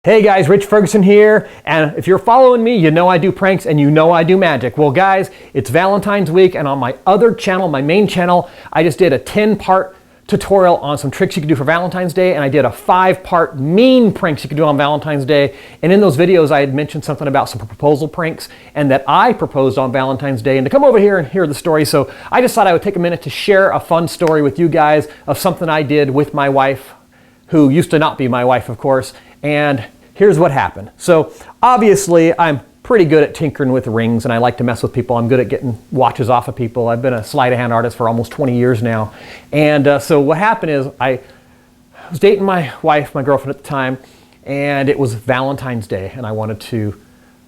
Hey guys, Rich Ferguson here, and if you're following me, you know I do pranks and you know I do magic. Well guys, it's Valentine's week, and on my other channel, my main channel, I just did a 10-part tutorial on some tricks you can do for Valentine's Day, and I did a 5-part mean pranks you can do on Valentine's Day. And in those videos I had mentioned something about some proposal pranks and that I proposed on Valentine's Day, and to come over here and hear the story. So I just thought I would take a minute to share a fun story with you guys of something I did with my wife, who used to not be my wife, of course. And here's what happened. So obviously I'm pretty good at tinkering with rings, and I like to mess with people. I'm good at getting watches off of people. I've been a sleight of hand artist for almost 20 years now. And so what happened is I was dating my wife, my girlfriend at the time, and it was Valentine's Day, and I wanted to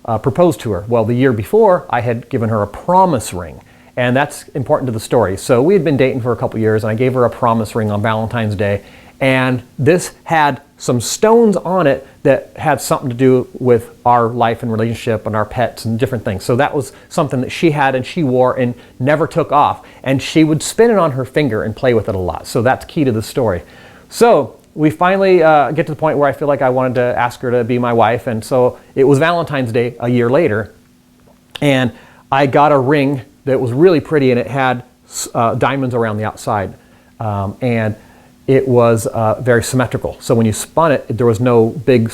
propose to her. Well, the year before I had given her a promise ring, and that's important to the story. So we had been dating for a couple years, and I gave her a promise ring on Valentine's Day. And this had some stones on it that had something to do with our life and relationship and our pets and different things. So that was something that she had and she wore and never took off. And she would spin it on her finger and play with it a lot. So that's key to the story. So we finally get to the point where I feel like I wanted to ask her to be my wife. And so it was Valentine's Day a year later. And I got a ring that was really pretty, and it had diamonds around the outside. And it was very symmetrical. So when you spun it, there was no big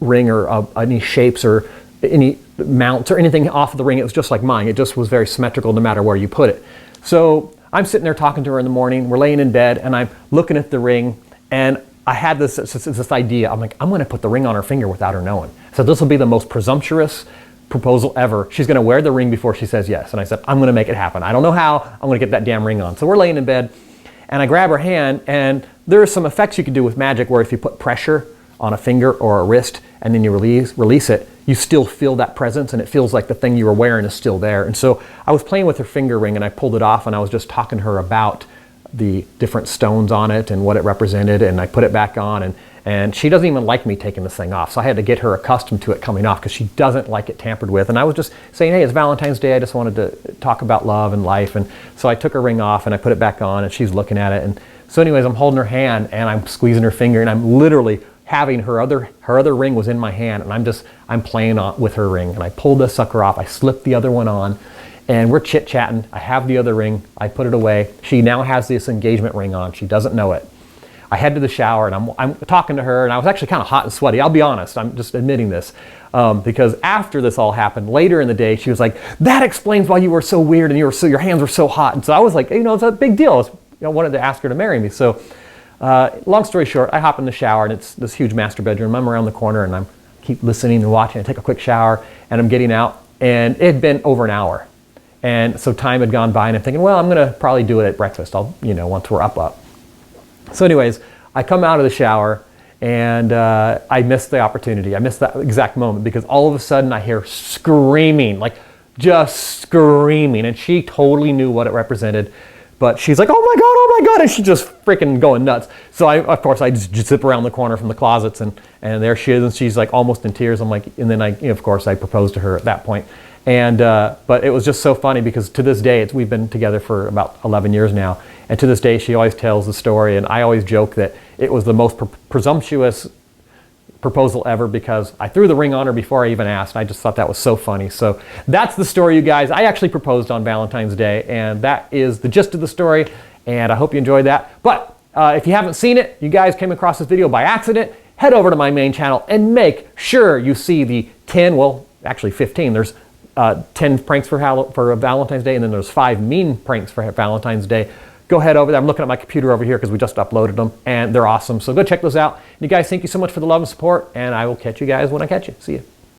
ring or any shapes or any mounts or anything off of the ring. It was just like mine. It just was very symmetrical no matter where you put it. So I'm sitting there talking to her in the morning. We're laying in bed, and I'm looking at the ring, and I had this idea. I'm like, I'm going to put the ring on her finger without her knowing. So this will be the most presumptuous proposal ever. She's going to wear the ring before she says yes. And I said, I'm going to make it happen. I don't know how. I'm going to get that damn ring on. So we're laying in bed, and I grab her hand, and there are some effects you can do with magic where if you put pressure on a finger or a wrist and then you release it, you still feel that presence, and it feels like the thing you were wearing is still there. And so I was playing with her finger ring, and I pulled it off, and I was just talking to her about the different stones on it and what it represented, and I put it back on, and she doesn't even like me taking this thing off. So I had to get her accustomed to it coming off because she doesn't like it tampered with. And I was just saying, hey, it's Valentine's Day. I just wanted to talk about love and life. And so I took her ring off and I put it back on, and she's looking at it. And so anyways, I'm holding her hand and I'm squeezing her finger, and I'm literally having her other ring was in my hand, and I'm playing with her ring. And I pulled the sucker off. I slipped the other one on, and we're chit-chatting. I have the other ring. I put it away. She now has this engagement ring on. She doesn't know it. I head to the shower, and I'm talking to her, and I was actually kind of hot and sweaty. I'll be honest. I'm just admitting this. Because after this all happened, later in the day, she was like, that explains why you were so weird and your hands were so hot. And so I was like, it's a big deal. I wanted to ask her to marry me. So long story short, I hop in the shower, and it's this huge master bedroom. I'm around the corner, and I keep listening and watching. I take a quick shower, and I'm getting out, and it had been over an hour. And so time had gone by, and I'm thinking, well, I'm going to probably do it at breakfast. Once we're up. So anyways, I come out of the shower, and I missed the opportunity. I missed that exact moment because all of a sudden I hear screaming, like just screaming. And she totally knew what it represented, but she's like, oh my God. And she's just freaking going nuts. So of course I just zip around the corner from the closets, and there she is, and she's like almost in tears. I'm like, and then of course I proposed to her at that point. And but it was just so funny because to this day, we've been together for about 11 years now. And to this day, she always tells the story, and I always joke that it was the most presumptuous proposal ever because I threw the ring on her before I even asked. I just thought that was so funny. So that's the story, you guys. I actually proposed on Valentine's Day, and that is the gist of the story, and I hope you enjoyed that. But if you haven't seen it, you guys came across this video by accident, head over to my main channel and make sure you see the 15. There's 10 pranks for Valentine's Day, and then there's 5 mean pranks for Valentine's Day. Go head over there. I'm looking at my computer over here because we just uploaded them, and they're awesome. So go check those out. You guys, thank you so much for the love and support, and I will catch you guys when I catch you. See you.